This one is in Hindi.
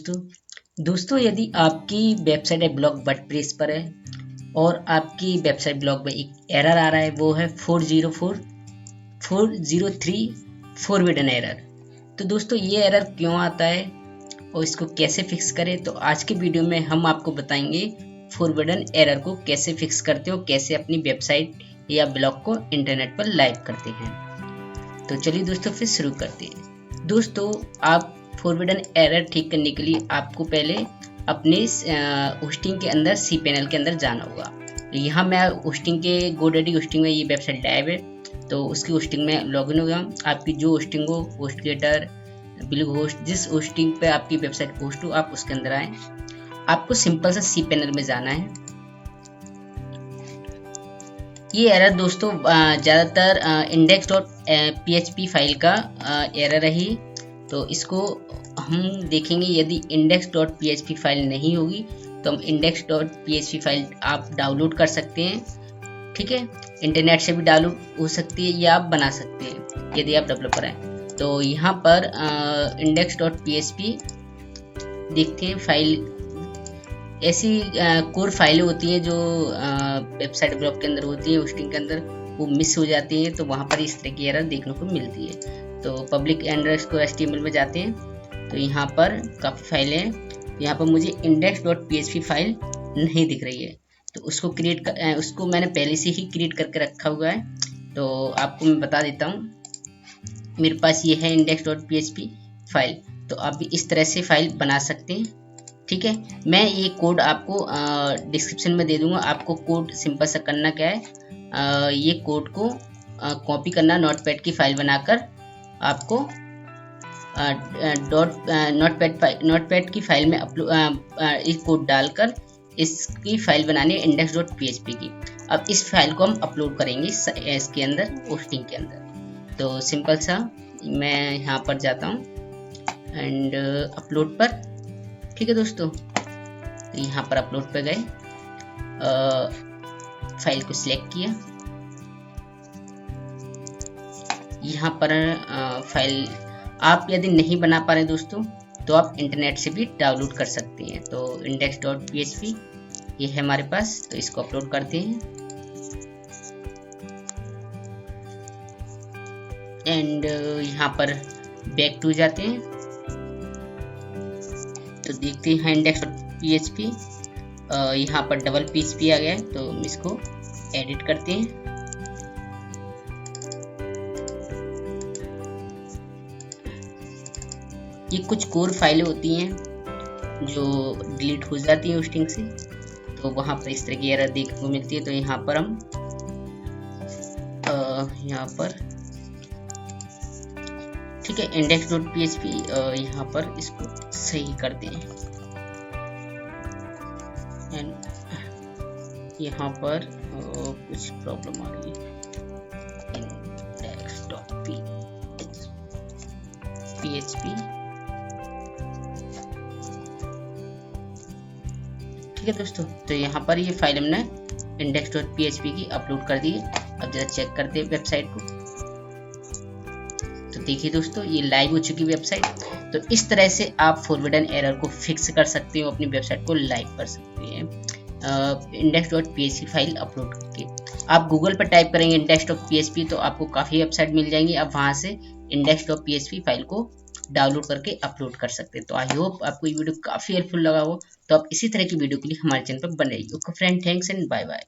दोस्तों यदि आपकी वेबसाइट या ब्लॉग वर्डप्रेस पर है और आपकी वेबसाइट ब्लॉग में एक एरर आ रहा है, वो है 403 फॉरबिडन एरर। तो दोस्तों ये एरर क्यों आता है और इसको कैसे फिक्स करें, तो आज के वीडियो में हम आपको बताएंगे फॉरबिडन एरर को कैसे फिक्स करते हो, कैसे अपनी वेबसाइट या ब्लॉग को इंटरनेट पर लाइव करते हैं। तो चलिए दोस्तों फिर शुरू करते हैं। दोस्तों आप फॉरबिडन एरर ठीक करने के लिए आपको पहले अपने होस्टिंग के अंदर cPanel के अंदर जाना होगा। तो यहाँ मैं होस्टिंग के GoDaddy होस्टिंग में ये वेबसाइट लाइव है, तो उसकी होस्टिंग में लॉगिन हो गया। आपकी जो होस्टिंग हो, होस्टगेटर, बिलूग होस्ट, जिस होस्टिंग पे आपकी वेबसाइट होस्ट हो आप उसके अंदर आए। आपको सिंपल सा cPanel में जाना है। ये एरर दोस्तों ज़्यादातर index.php फाइल का एरर है। तो इसको हम देखेंगे। यदि index.php फाइल नहीं होगी तो हम index.php फाइल आप डाउनलोड कर सकते हैं। ठीक है, इंटरनेट से भी डाउनलोड हो सकती है या आप बना सकते हैं यदि आप डेवलपर हैं। तो यहाँ पर index.php देखते हैं। फाइल ऐसी कोर फाइलें होती हैं जो वेबसाइट ब्लॉग के अंदर होती है, होस्टिंग के अंदर वो मिस हो जाती हैं, तो वहाँ पर इस तरह की एरर देखने को मिलती है। तो पब्लिक _HTML में जाते हैं तो यहाँ पर काफ़ी फाइलें हैं। यहाँ पर मुझे index.php फाइल नहीं दिख रही है, तो उसको उसको मैंने पहले से ही क्रिएट करके रखा हुआ है। तो आपको मैं बता देता हूँ, मेरे पास ये है index.php फाइल। तो आप भी इस तरह से फाइल बना सकते हैं। ठीक है, मैं ये कोड आपको डिस्क्रिप्शन में दे दूंगा। आपको कोड सिंपल सा करना क्या है, ये कोड को कॉपी करना, नोटपैड की फाइल बनाकर आपको नोटपैड की फाइल में इस कोड डालकर इसकी फाइल बनानी है index.php की। अब इस फाइल को हम अपलोड करेंगे इसके अंदर, होस्टिंग के अंदर। तो सिंपल सा मैं यहाँ पर जाता हूँ एंड अपलोड पर। ठीक है दोस्तों, तो यहाँ पर अपलोड पे गए, फाइल को सिलेक्ट किया। यहाँ पर फाइल आप यदि नहीं बना पा रहे दोस्तों तो आप इंटरनेट से भी डाउनलोड कर सकते हैं। तो index.php ये है हमारे पास, तो इसको अपलोड करते हैं एंड यहाँ पर बैक टू जाते हैं। तो देखते हैं index.php, यहाँ पर डबल PHP आ गया है, तो हम इसको एडिट करते हैं। ये कुछ कोर फाइलें होती हैं जो डिलीट हो जाती हैं होस्टिंग से, तो वहाँ पर इस तरह की एरर देखने को मिलती है। तो यहाँ पर हम यहाँ पर ठीक है index.php यहाँ पर इसको सही करते हैं एंड यहाँ पर कुछ प्रॉब्लम आ रही है। index.php ठीक है दोस्तों, तो यहाँ पर ये फाइल हमने index.php की अपलोड कर दी है। अब जरा चेक करते हैं वेबसाइट को। तो देखिए दोस्तों, ये लाइव हो चुकी वेबसाइट। तो इस तरह से आप फॉरबिडन एरर को फिक्स कर सकते हो, अपनी वेबसाइट को लाइव कर सकते हैं index.php फाइल अपलोड करके। आप गूगल पर टाइप करेंगे index.php तो आपको काफ़ी वेबसाइट मिल जाएंगी। आप वहाँ से index.php फाइल को डाउनलोड करके अपलोड कर सकते हैं। तो आई होप आपको ये वीडियो काफ़ी हेल्पफुल लगा हो। तो आप इसी तरह की वीडियो के लिए हमारे चैनल पर बने रहिए। Okay friend, thanks and bye bye.